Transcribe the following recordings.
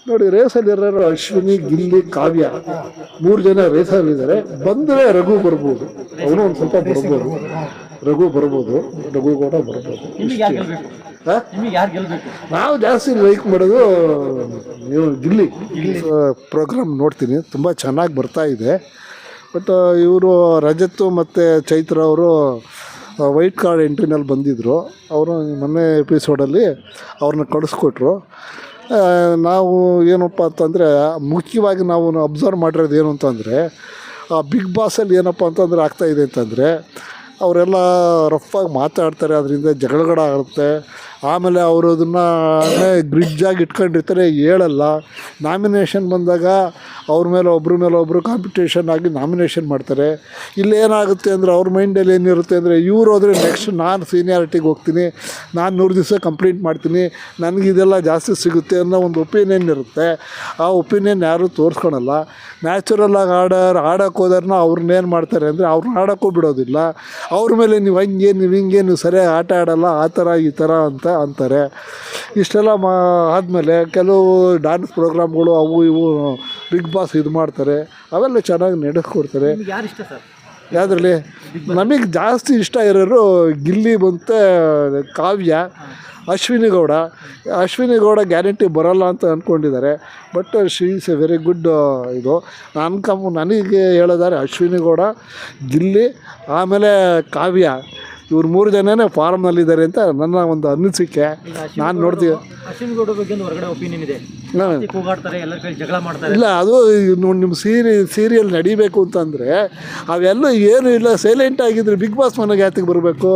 ನೋಡಿ ರೇಸಲ್ಲಿರೋರು ಅಶ್ವಿನಿ, ಗಿಲ್ಲಿ, ಕಾವ್ಯ 3 ಜನ ರೇಸಲ್ಲಿದ್ದಾರೆ. ಬಂದರೆ ರಘು ಬರ್ಬೋದು, ಅವನು ಒಂದು ಸ್ವಲ್ಪ ಬರ್ಬೋದು, ರಘು ಬರ್ಬೋದು, ರಘು ಕೂಡ ಬರ್ಬೋದು. ನಾವು ಜಾಸ್ತಿ ಲೈಕ್ ಮಾಡೋದು ನೀವು ಗಿಲ್ಲಿ ಪ್ರೋಗ್ರಾಮ್ ನೋಡ್ತೀನಿ, ತುಂಬ ಚೆನ್ನಾಗಿ ಬರ್ತಾ ಇದೆ. ಬಟ್ ಇವರು ರಜತ್ ಮತ್ತು ಚೈತ್ರ ಅವರು ವೈಟ್ ಕಾರ್ಡ್ ಎಂಟ್ರಿನಲ್ಲಿ ಬಂದಿದ್ದರು. ಅವರು ಮೊನ್ನೆ ಎಪಿಸೋಡಲ್ಲಿ ಅವ್ರನ್ನ ಕಳಿಸ್ಕೊಟ್ರು. ನಾವು ಏನಪ್ಪ ಅಂತಂದರೆ ಮುಖ್ಯವಾಗಿ ನಾವು ಅಬ್ಸರ್ವ್ ಮಾಡಿರೋದು ಏನು ಅಂತಂದರೆ ಬಿಗ್ ಬಾಸಲ್ಲಿ ಏನಪ್ಪ ಅಂತಂದರೆ ಆಗ್ತಾಯಿದೆ ಅಂತಂದರೆ ಅವರೆಲ್ಲ ರಫಾಗಿ ಮಾತಾಡ್ತಾರೆ, ಅದರಿಂದ ಜಗಳಗಳಾಗುತ್ತೆ. ಆಮೇಲೆ ಅವರು ಅದನ್ನು ಗ್ರಿಡ್ಜಾಗಿ ಇಟ್ಕೊಂಡಿರ್ತಾರೆ, ಹೇಳಲ್ಲ. ನಾಮಿನೇಷನ್ ಬಂದಾಗ ಅವ್ರ ಮೇಲೆ ಒಬ್ಬರು ಕಾಂಪಿಟೇಷನ್ ಆಗಿ ನಾಮಿನೇಷನ್ ಮಾಡ್ತಾರೆ. ಇಲ್ಲೇನಾಗುತ್ತೆ ಅಂದರೆ ಅವ್ರ ಮೈಂಡಲ್ಲಿ ಏನಿರುತ್ತೆ ಅಂದರೆ ಇವ್ರು ಹೋದರೆ ನೆಕ್ಸ್ಟ್ ನಾನು ಸೀನಿಯಾರಿಟಿಗೆ ಹೋಗ್ತೀನಿ, ನಾನು 100 ದಿವಸ ಕಂಪ್ಲೀಟ್ ಮಾಡ್ತೀನಿ, ನನಗಿದೆಲ್ಲ ಜಾಸ್ತಿ ಸಿಗುತ್ತೆ ಅನ್ನೋ ಒಂದು ಒಪಿನಿಯನ್ ಇರುತ್ತೆ. ಆ ಒಪಿನಿಯನ್ ಯಾರೂ ತೋರಿಸ್ಕೊಳಲ್ಲ. ನ್ಯಾಚುರಲಾಗಿ ಆಡೋಕ್ಕೆ ಹೋದ್ರನ್ನ ಅವ್ರನ್ನೇನು ಮಾಡ್ತಾರೆ ಅಂದರೆ ಅವ್ರನ್ನ ಆಡೋಕ್ಕೂ ಬಿಡೋದಿಲ್ಲ. ಅವ್ರ ಮೇಲೆ ನೀವು ಹಂಗೆ ನೀವು ಸರಿಯಾಗಿ ಆಟ ಆಡೋಲ್ಲ, ಆ ಥರ ಈ ಥರ ಅಂತ ಅಂತಾರೆ. ಇಷ್ಟೆಲ್ಲ ಆದಮೇಲೆ ಕೆಲವು ಡ್ಯಾನ್ಸ್ ಪ್ರೋಗ್ರಾಮ್ಗಳು ಅವು ಇವು ಬಿಗ್ ಬಾಸ್ ಇದು ಮಾಡ್ತಾರೆ, ಅವೆಲ್ಲ ಚೆನ್ನಾಗಿ ನಡೆಸ್ಕೊಡ್ತಾರೆ. ಯಾವುದ್ರಲ್ಲಿ ನಮಗೆ ಜಾಸ್ತಿ ಇಷ್ಟ ಇರೋರು ಗಿಲ್ಲಿ ಮತ್ತು ಕಾವ್ಯ, ಅಶ್ವಿನಿ ಗೌಡ ಗ್ಯಾರಂಟಿ ಬರೋಲ್ಲ ಅಂತ ಅಂದ್ಕೊಂಡಿದ್ದಾರೆ. But she is a very good. ಇದು ನನಗೆ ಹೇಳೋದಾರೆ ಅಶ್ವಿನಿ ಗೌಡ, ಗಿಲ್ಲಿ, ಆಮೇಲೆ ಕಾವ್ಯ, ಇವ್ರು 3 ಜನನೇ ಫಾರ್ಮ್ನಲ್ಲಿದ್ದಾರೆ ಅಂತ ನನ್ನ ಒಂದು ಅನಿಸಿಕೆ. ನಾನು ನೋಡ್ತೀವಿ. ಇಲ್ಲ, ಅದು ನೋಡಿ ನಿಮ್ಮ ಸೀರಿಯಲ್ ನಡಿಬೇಕು ಅಂತಂದರೆ ಅವೆಲ್ಲ ಏನೂ ಇಲ್ಲ, ಸೈಲೆಂಟ್ ಆಗಿದ್ರೆ ಬಿಗ್ ಬಾಸ್ ಮನೆಗೆ ಯಾತಿಗೆ ಬರಬೇಕು?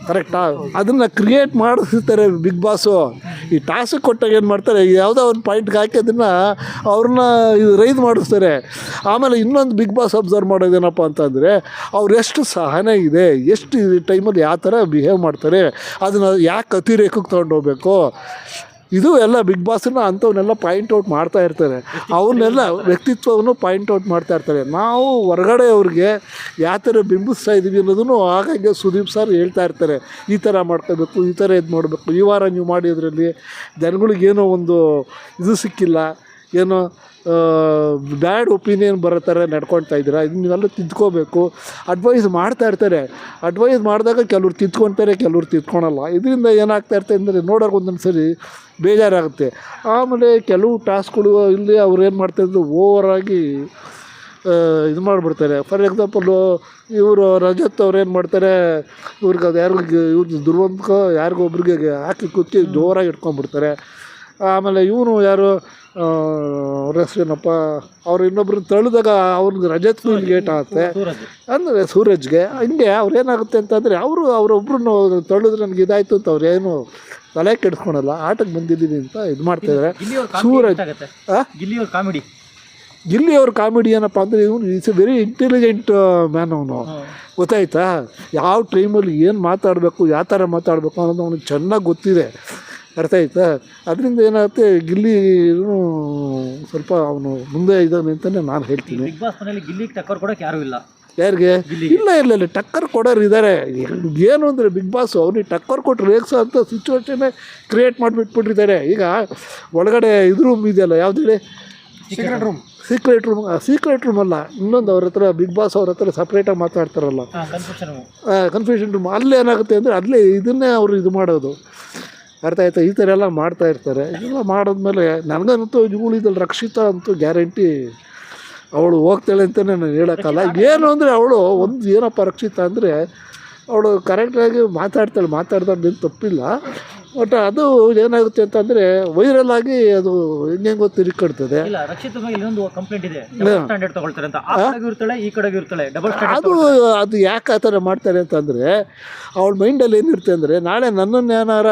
ಕರೆಕ್ಟಾ? ಅದನ್ನು ಕ್ರಿಯೇಟ್ ಮಾಡಿಸ್ತಾರೆ ಬಿಗ್ ಬಾಸು. ಈ ಟಾಸ್ಕ್ ಕೊಟ್ಟಾಗ ಏನು ಮಾಡ್ತಾರೆ, ಯಾವುದೋ ಒಂದು ಪಾಯಿಂಟ್ಗೆ ಹಾಕಿ ಅದನ್ನು ಅವ್ರನ್ನ ಇದು ರೈಸ್ ಮಾಡಿಸ್ತಾರೆ. ಆಮೇಲೆ ಇನ್ನೊಂದು ಬಿಗ್ ಬಾಸ್ ಅಬ್ಸರ್ವ್ ಮಾಡೋದೇನಪ್ಪ ಅಂತಂದರೆ ಅವ್ರು ಎಷ್ಟು ಸಹನೆ ಇದೆ, ಎಷ್ಟು ಟೈಮಲ್ಲಿ ಯಾವ ಥರ ಬಿಹೇವ್ ಮಾಡ್ತಾರೆ, ಅದನ್ನು ಯಾಕೆ ಅತಿರೇಕಕ್ಕೆ ತೊಗೊಂಡೋಗ್ಬೇಕು, ಇದು ಎಲ್ಲ ಬಿಗ್ ಬಾಸನ್ನ ಅಂಥವನ್ನೆಲ್ಲ ಪಾಯಿಂಟ್ ಔಟ್ ಮಾಡ್ತಾ ಇರ್ತಾರೆ. ಅವನ್ನೆಲ್ಲ ವ್ಯಕ್ತಿತ್ವವನ್ನು ಪಾಯಿಂಟ್ ಔಟ್ ಮಾಡ್ತಾ ಇರ್ತಾರೆ. ನಾವು ಹೊರಗಡೆ ಅವ್ರಿಗೆ ಯಾವ ಥರ ಬಿಂಬಿಸ್ತಾ ಇದ್ದೀವಿ ಅನ್ನೋದನ್ನು ಹಾಗಾಗಿ ಸುದೀಪ್ ಸರ್ ಹೇಳ್ತಾ ಇರ್ತಾರೆ, ಈ ಥರ ಮಾಡ್ಕೋಬೇಕು, ಈ ಥರ ಇದು ಮಾಡಬೇಕು, ಈ ವಾರ ನೀವು ಮಾಡಿದ್ರಲ್ಲಿ ಜನಗಳಿಗೇನೋ ಒಂದು ಇದು ಸಿಕ್ಕಿಲ್ಲ, ಏನೋ ಬ್ಯಾಡ್ ಒಪಿನಿಯನ್ ಬರೋ ಥರ ನಡ್ಕೊಳ್ತಾ ಇದ್ದೀರಾ, ಇದು ನೀವೆಲ್ಲ ತಿದ್ಕೋಬೇಕು. ಅಡ್ವೈಸ್ ಮಾಡ್ತಾ ಇರ್ತಾರೆ. ಅಡ್ವೈಸ್ ಮಾಡಿದಾಗ ಕೆಲವ್ರು ತಿದ್ಕೊತಾರೆ, ಕೆಲವ್ರು ತಿದ್ಕೊಳಲ್ಲ. ಇದರಿಂದ ಏನಾಗ್ತಾ ಇರ್ತದೆ ಅಂದರೆ ನೋಡೋಕೆ ಒಂದೊಂದು ಸರಿ ಬೇಜಾರಾಗುತ್ತೆ. ಆಮೇಲೆ ಕೆಲವು ಟಾಸ್ಕ್ಗಳು ಇಲ್ಲಿ ಅವ್ರು ಏನು ಮಾಡ್ತಾಯಿದ್ರು, ಓವರಾಗಿ ಇದು ಮಾಡಿಬಿಡ್ತಾರೆ. ಫಾರ್ ಎಕ್ಸಾಂಪಲ್ಲು ಇವರು ರಜತ್ ಅವ್ರು ಏನು ಮಾಡ್ತಾರೆ, ಇವ್ರಿಗೆ ಅದು ಇವ್ರದ್ದು ದುರ್ವಂತಕ ಯಾರಿಗೊಬ್ರಿಗೆ ಹಾಕಿ ಕುತ್ತಿ ಜೋರಾಗಿ ಇಟ್ಕೊಂಡ್ಬಿಡ್ತಾರೆ. ಆಮೇಲೆ ಇವನು ಯಾರು ಅವ್ರ ಹೆಸ್ರೇನಪ್ಪ, ಅವ್ರು ಇನ್ನೊಬ್ರನ್ನ ತಳ್ಳಿದಾಗ ಅವ್ರಿಗೆ ರಜತ್ ಗೇಟ್ ಆಗುತ್ತೆ ಅಂದರೆ ಸೂರಜ್ಗೆ. ಹಿಂಗೆ ಅವ್ರೇನಾಗುತ್ತೆ ಅಂತಂದರೆ ಅವರೊಬ್ಬರನ್ನು ತಳ್ಳಿದ್ರೆ ನನಗೆ ಇದಾಯಿತು ಅಂತ ಅವ್ರು ಏನು ತಲೆ ಕೆಡಿಸ್ಕೊಳಲ್ಲ, ಆಟಕ್ಕೆ ಬಂದಿದ್ದೀನಿ ಅಂತ ಇದು ಮಾಡ್ತಾಯಿದ್ದಾರೆ. ಸೂರಜ್ ಗಿಲ್ಲಿ ಅವ್ರ ಕಾಮಿಡಿ ಏನಪ್ಪ ಅಂದರೆ ಇವನು is a very intelligent man. ಅವನು ಗೊತ್ತಾಯ್ತಾ, ಯಾವ ಟೈಮಲ್ಲಿ ಏನು ಮಾತಾಡಬೇಕು, ಯಾವ ಥರ ಮಾತಾಡಬೇಕು ಅನ್ನೋದು ಅವನಿಗೆ ಚೆನ್ನಾಗಿ ಗೊತ್ತಿದೆ. ಅರ್ಥ ಆಯ್ತಾ? ಅದರಿಂದ ಏನಾಗುತ್ತೆ, ಗಿಲ್ಲಿ ಸ್ವಲ್ಪ ಅವನು ಮುಂದೆ ಇದ್ದಾನೆ ಅಂತಲೇ ನಾನು ಹೇಳ್ತೀನಿ. ಯಾರಿಗೆ ಇಲ್ಲ ಟಕ್ಕರ್ ಕೊಡೋರು ಇದ್ದಾರೆ. ಏನು ಅಂದರೆ ಬಿಗ್ ಬಾಸು ಅವ್ನಿಗೆ ಟಕ್ಕರ್ ಕೊಟ್ಟು ರೇಗ್ಸೋ ಅಂಥ ಸಿಚುವೇಶನ್ನೇ ಕ್ರಿಯೇಟ್ ಮಾಡಿಬಿಟ್ಬಿಟ್ಟಿದ್ದಾರೆ. ಈಗ ಒಳಗಡೆ ಇದು ರೂಮ್ ಇದೆಯಲ್ಲ, ಯಾವ್ದು ಹೇಳಿ, ಸೀಕ್ರೆಟ್ ರೂಮ್ ಅಲ್ಲ, ಇನ್ನೊಂದು ಅವ್ರ ಹತ್ರ ಬಿಗ್ ಬಾಸ್ ಅವ್ರ ಹತ್ರ ಸಪ್ರೇಟಾಗಿ ಮಾತಾಡ್ತಾರಲ್ಲ, ಕನ್ಫ್ಯೂಷನ್ ರೂಮ್. ಅಲ್ಲೇ ಏನಾಗುತ್ತೆ ಅಂದರೆ ಅಲ್ಲೇ ಇದನ್ನೇ ಅವರು ಇದು ಮಾಡೋದು. ಅರ್ಥ ಆಯ್ತಾ? ಈ ಥರ ಎಲ್ಲ ಮಾಡ್ತಾ ಇರ್ತಾರೆ. ಇದೆಲ್ಲ ಮಾಡಿದ್ಮೇಲೆ ನನಗಂತೂ ಇವುಗಳಿದಲ್ಲಿ ರಕ್ಷಿತಾ ಅಂತೂ ಗ್ಯಾರಂಟಿ ಅವಳು ಹೋಗ್ತಾಳೆ ಅಂತಲೇ ನಾನು ಹೇಳೋಕ್ಕಲ್ಲ. ಏನು ಅಂದರೆ ಅವಳು ಒಂದು ಏನಪ್ಪ ರಕ್ಷಿತಾ ಅಂದರೆ ಅವಳು ಕರೆಕ್ಟಾಗಿ ಮಾತಾಡ್ತಾಳೆ ತಪ್ಪಿಲ್ಲ. ಬಟ್ ಅದು ಏನಾಗುತ್ತೆ ಅಂತಂದರೆ ವೈರಲ್ ಆಗಿ ಅದು ಹೆಂಗೆ ತಿರುಗ್ಕೊಡ್ತದೆ. ಅದು ಯಾಕೆ ಆ ಥರ ಮಾಡ್ತಾರೆ ಅಂತಂದರೆ ಅವಳ ಮೈಂಡಲ್ಲಿ ಏನಿರುತ್ತೆ ಅಂದರೆ ನಾಳೆ ನನ್ನನ್ನು ಏನಾರ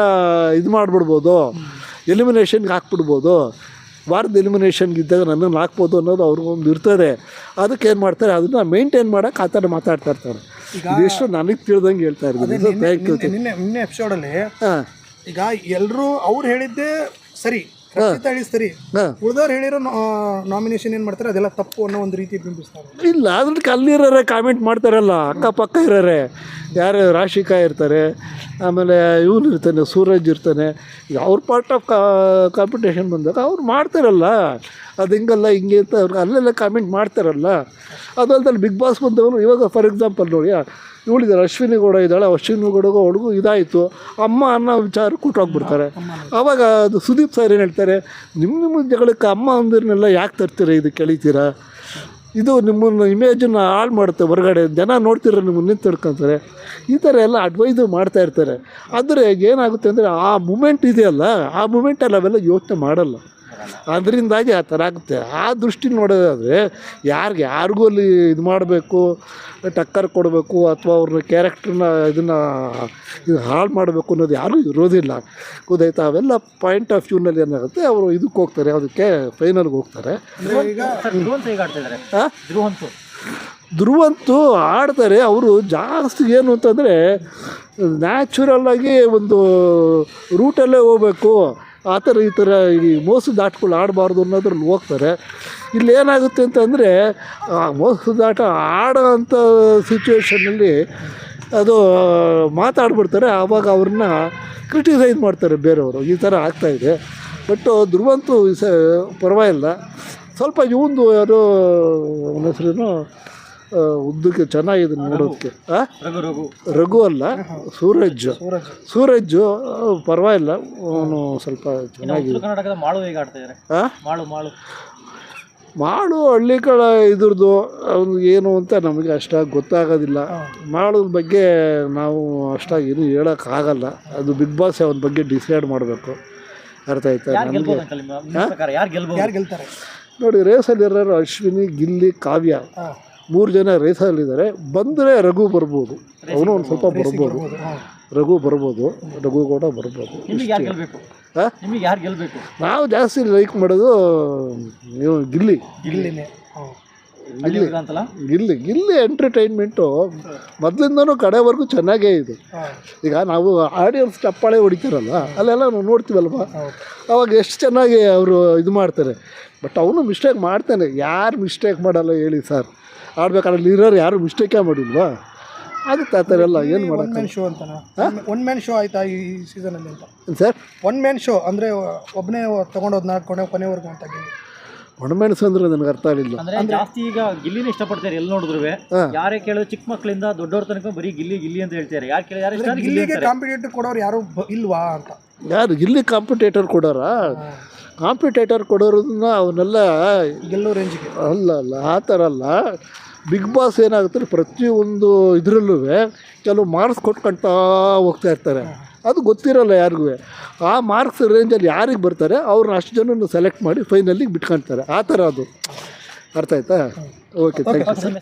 ಇದು ಮಾಡಿಬಿಡ್ಬೋದು, ಎಲಿಮಿನೇಷನ್ಗೆ ಹಾಕ್ಬಿಡ್ಬೋದು, ವಾರದ ಎಲಿಮಿನೇಷನ್ಗೆ ಇದ್ದಾಗ ನನ್ನನ್ನು ಹಾಕ್ಬೋದು ಅನ್ನೋದು ಅವ್ರಿಗೊಂದು ಇರ್ತದೆ. ಅದಕ್ಕೆ ಏನು ಮಾಡ್ತಾರೆ, ಅದನ್ನು ಮೇಂಟೈನ್ ಮಾಡೋಕೆ ಆ ಥರ ಮಾತಾಡ್ತಾ ಇರ್ತಾರೆ. ಇದಿಷ್ಟು ನನಗೆ ತಿಳಿದಂಗೆ ಹೇಳ್ತಾ ಇರ್ತೀನಿ. ನಿನ್ನೆ ಎಪಿಸೋಡಲ್ಲಿ ಈಗ ಎಲ್ಲರೂ ಅವ್ರು ಹೇಳಿದ್ದೇ ಸರಿ, ರಕ್ಷಿತಾ ಹೇಳಿ ಸರಿ, ಹಾಂ ಉಳಿದವ್ರು ಹೇಳಿರೋ ನಾಮಿನೇಷನ್ ಏನು ಮಾಡ್ತಾರೆ ಅದೆಲ್ಲ ತಪ್ಪು ಅನ್ನೋ ಒಂದು ರೀತಿ ಬಿಂಬಿಸ್ತಾರೆ. ಇಲ್ಲ ಅದಕ್ಕೆ ಅಲ್ಲಿರೋರೆ ಕಾಮೆಂಟ್ ಮಾಡ್ತಾರಲ್ಲ, ಅಕ್ಕಪಕ್ಕ ಇರೋರೆ, ಯಾರು ರಾಶಿಕಾ ಇರ್ತಾರೆ, ಆಮೇಲೆ ಇವನು ಇರ್ತಾನೆ, ಸೂರಜ್ ಇರ್ತಾನೆ. ಈಗ ಅವ್ರ ಪಾರ್ಟ್ ಆಫ್ ಕಾಂಪಿಟೇಷನ್ ಬಂದಾಗ ಅವ್ರು ಮಾಡ್ತಾರಲ್ಲ, ಅದು ಹಿಂಗಲ್ಲ ಹಿಂಗೆ ಅಂತ ಅವ್ರಿಗೆ ಅಲ್ಲೆಲ್ಲ ಕಾಮೆಂಟ್ ಮಾಡ್ತಾರಲ್ಲ. ಅದಲ್ದಲ್ಲಿ ಬಿಗ್ ಬಾಸ್ ಬಂದವರು ಇವಾಗ ಫಾರ್ ಎಕ್ಸಾಂಪಲ್ ನೋಡಿ, ಇವಳಿದ್ದಾರೆ ಅಶ್ವಿನಿ ಗೌಡ ಇದ್ದಾಳೆ, ಅಶ್ವಿನಿ ಗೌಡಗೂ ಅವಳಿಗೂ ಇದಾಯಿತು, ಅಮ್ಮ ಅನ್ನೋ ವಿಚಾರ ಕೂಟೋಗ್ಬಿಡ್ತಾರೆ. ಆವಾಗ ಅದು ಸುದೀಪ್ ಸರ್ ಏನು ಹೇಳ್ತಾರೆ, ನಿಮ್ಮ ಜಗಳಕ್ಕೆ ಅಮ್ಮ ಅಂದಿರನ್ನೆಲ್ಲ ಯಾಕೆ ತರ್ತೀರ, ಇದು ಕೆಳಿತೀರಾ, ಇದು ನಿಮ್ಮನ್ನು ಇಮೇಜನ್ನು ಹಾಳು ಮಾಡುತ್ತೆ, ಹೊರಗಡೆ ಜನ ನೋಡ್ತಿರೋ ನಿಮ್ಮನ್ನು ತಿಳ್ಕೊತಾರೆ. ಈ ಥರ ಎಲ್ಲ ಅಡ್ವೈಸು ಮಾಡ್ತಾ ಇರ್ತಾರೆ. ಆದರೆ ಏನಾಗುತ್ತೆ ಅಂದರೆ ಆ ಮೂಮೆಂಟ್ ಇದೆಯಲ್ಲ, ಆ ಮೂಮೆಂಟಲ್ಲಿ ಅವೆಲ್ಲ ಯೋಚನೆ ಮಾಡಲ್ಲ. ಅದರಿಂದಾಗಿ ಆ ಥರ ಆಗುತ್ತೆ. ಆ ದೃಷ್ಟಿ ನೋಡೋದಾದರೆ ಯಾರಿಗೂ ಅಲ್ಲಿ ಇದು ಮಾಡಬೇಕು, ಟಕ್ಕರ್ ಕೊಡಬೇಕು, ಅಥವಾ ಅವ್ರನ್ನ ಕ್ಯಾರೆಕ್ಟ್ರನ್ನ ಇದು ಹಾಳು ಮಾಡಬೇಕು ಅನ್ನೋದು ಯಾರೂ ಇರೋದಿಲ್ಲ. ಗೊತ್ತಾಯ್ತಾ? ಅವೆಲ್ಲ ಪಾಯಿಂಟ್ ಆಫ್ ವ್ಯೂನಲ್ಲಿ ಏನಾಗುತ್ತೆ, ಅವರು ಇದಕ್ಕೆ ಹೋಗ್ತಾರೆ, ಅದಕ್ಕೆ ಫೈನಲ್ಗೆ ಹೋಗ್ತಾರೆ. ಧ್ರುವಂತು ಆಡ್ತಾರೆ. ಅವರು ಜಾಸ್ತಿ ಏನು ಅಂತಂದರೆ ನ್ಯಾಚುರಲ್ಲಾಗಿ ಒಂದು ರೂಟಲ್ಲೇ ಹೋಗಬೇಕು, ಆ ಥರ ಈ ಥರ ಈ ಮೋಸದ ಆಟಗಳು ಆಡಬಾರ್ದು ಅನ್ನೋದ್ರಲ್ಲಿ ಹೋಗ್ತಾರೆ. ಇಲ್ಲಿ ಏನಾಗುತ್ತೆ ಅಂತಂದರೆ ಮೋಸದ ಆಟ ಆಡೋ ಅಂಥ ಸಿಚುವೇಷನಲ್ಲಿ ಅದು ಮಾತಾಡ್ಬಿಡ್ತಾರೆ. ಆವಾಗ ಅವ್ರನ್ನ ಕ್ರಿಟಿಸೈಸ್ ಮಾಡ್ತಾರೆ ಬೇರೆಯವರು. ಈ ಥರ ಆಗ್ತಾಯಿದೆ. ಬಟ್ ಧ್ರುವಂತು ಪರವಾಗಿಲ್ಲ. ಸ್ವಲ್ಪ ಇವಂದು ಯಾರೋ ಅವನ ಹೆಸರೇನು ಉದ್ದಕ್ಕೆ ಚೆನ್ನಾಗಿದೆ ನೋಡೋದಕ್ಕೆ. ರಘು ಅಲ್ಲ, ಸೂರಜ್ ಪರವಾಗಿಲ್ಲ, ಅವನು ಸ್ವಲ್ಪ ಚೆನ್ನಾಗಿದೆ. ಮಾಡು ಹಳ್ಳಿ ಕಡೆ ಇದ್ರದ್ದು ಅವನು ಏನು ಅಂತ ನಮಗೆ ಅಷ್ಟಾಗಿ ಗೊತ್ತಾಗೋದಿಲ್ಲ. ಮಾಡೋದ್ರ ಬಗ್ಗೆ ನಾವು ಅಷ್ಟಾಗಿ ಏನು ಹೇಳೋಕ್ಕಾಗಲ್ಲ. ಅದು ಬಿಗ್ ಬಾಸ್ ಅವನ ಬಗ್ಗೆ ಡಿಸೈಡ್ ಮಾಡಬೇಕು. ಅರ್ಥ ಆಯ್ತಾ? ನೋಡಿ, ರೇಸಲ್ಲಿರೋರು ಅಶ್ವಿನಿ, ಗಿಲ್ಲಿ, ಕಾವ್ಯ 3 ಜನ ರೇಸಲ್ಲಿದ್ದಾರೆ. ಬಂದರೆ ರಘು ಬರ್ಬೋದು, ಅವನು ಒಂದು ಸ್ವಲ್ಪ ಬರ್ಬೋದು, ರಘು ಕೂಡ ಬರ್ಬೋದು. ನಾವು ಜಾಸ್ತಿ ಲೈಕ್ ಮಾಡೋದು ಗಿಲ್ಲಿ ಎಂಟರ್ಟೈನ್ಮೆಂಟು ಮೊದಲಿಂದನೂ ಕಡೆವರೆಗೂ ಚೆನ್ನಾಗೇ ಇದೆ. ಈಗ ನಾವು ಆಡಿಯನ್ಸ್ ಚಪ್ಪಾಳೆ ಹೊಡಿತಾರಲ್ಲ, ಅಲ್ಲೆಲ್ಲ ನಾವು ನೋಡ್ತೀವಲ್ವ, ಅವಾಗ ಎಷ್ಟು ಚೆನ್ನಾಗಿ ಅವರು ಇದು ಮಾಡ್ತಾರೆ. ಬಟ್ ಅವನು ಮಿಸ್ಟೇಕ್ ಮಾಡ್ತಾನೆ. ಯಾರು ಮಿಸ್ಟೇಕ್ ಮಾಡಲ್ಲ ಹೇಳಿ ಸರ್? ಆಡ್ಬೇಕಾದ್ರೆ ಇರೋರು ಯಾರು ಮಿಸ್ಟೇಕೇ ಮಾಡಿಲ್ವಾ? ಆಗುತ್ತೆ ಆ ಥರ ಎಲ್ಲ. ಏನು ಮಾಡೋದು? ಒನ್ ಮ್ಯಾನ್ ಶೋ ಆಯ್ತಾ ಈ ಸೀಸನಲ್ಲಿ ಅಂತ ಸರ್? ಒನ್ ಮ್ಯಾನ್ ಶೋ ಅಂದರೆ ಒಬ್ಬನೇ ತೊಗೊಂಡೋದ್ನ ಕೊನೆವರೆಗೂ ಅಂತ. ಒಣ ಮೆಣಸು ಅಂದ್ರೆ ನನಗೆ ಅರ್ಥ ಆಗಲಿಲ್ಲ. ಜಾಸ್ತಿ ಈಗ ಗಿಲ್ಲಿನ ಇಷ್ಟಪಡ್ತಾರೆ, ಎಲ್ಲಿ ನೋಡಿದ್ರು. ಯಾರೇ ಕೇಳೋದು, ಚಿಕ್ಕ ಮಕ್ಕಳಿಂದ ದೊಡ್ಡವ್ರ ತನಕ ಬರೀ ಗಿಲ್ಲಿ ಅಂತ ಹೇಳ್ತಾರೆ. ಯಾರು ಕೇಳಿ ಗಿಲ್ಲಿಗೆ ಕಾಂಪಿಟೇಟರ್ ಕೊಡೋರು ಯಾರು ಇಲ್ವಾ ಅಂತ. ಯಾರು ಗಿಲ್ಲಿ ಕಾಂಪಿಟೇಟರ್ ಕೊಡೋರಾ? ಕಾಂಪಿಟೇಟರ್ ಕೊಡೋರನ್ನ ಅವನ್ನೆಲ್ಲ ಗೆಲ್ಲೋ ರೇಂಜಿಗೆ ಅಲ್ಲ ಆ ಥರ ಅಲ್ಲ. ಬಿಗ್ ಬಾಸ್ ಏನಾಗುತ್ತೆ, ಪ್ರತಿಯೊಂದು ಇದರಲ್ಲೂ ಕೆಲವು ಮಾರ್ಕ್ಸ್ ಕೊಟ್ಕೊಳ್ತಾ ಹೋಗ್ತಾ ಇರ್ತಾರೆ. ಅದು ಗೊತ್ತಿರೋಲ್ಲ ಯಾರಿಗೂ. ಆ ಮಾರ್ಕ್ಸ್ ರೇಂಜಲ್ಲಿ ಯಾರಿಗೆ ಬರ್ತಾರೆ ಅವ್ರನ್ನ ಅಷ್ಟು ಜನನ್ನು ಸೆಲೆಕ್ಟ್ ಮಾಡಿ ಫೈನಲ್ಲಿಗೆ ಬಿಟ್ಕೊಳ್ತಾರೆ. ಆ ಥರ ಅದು. ಅರ್ಥ ಆಯ್ತಾ? Okay, thank you.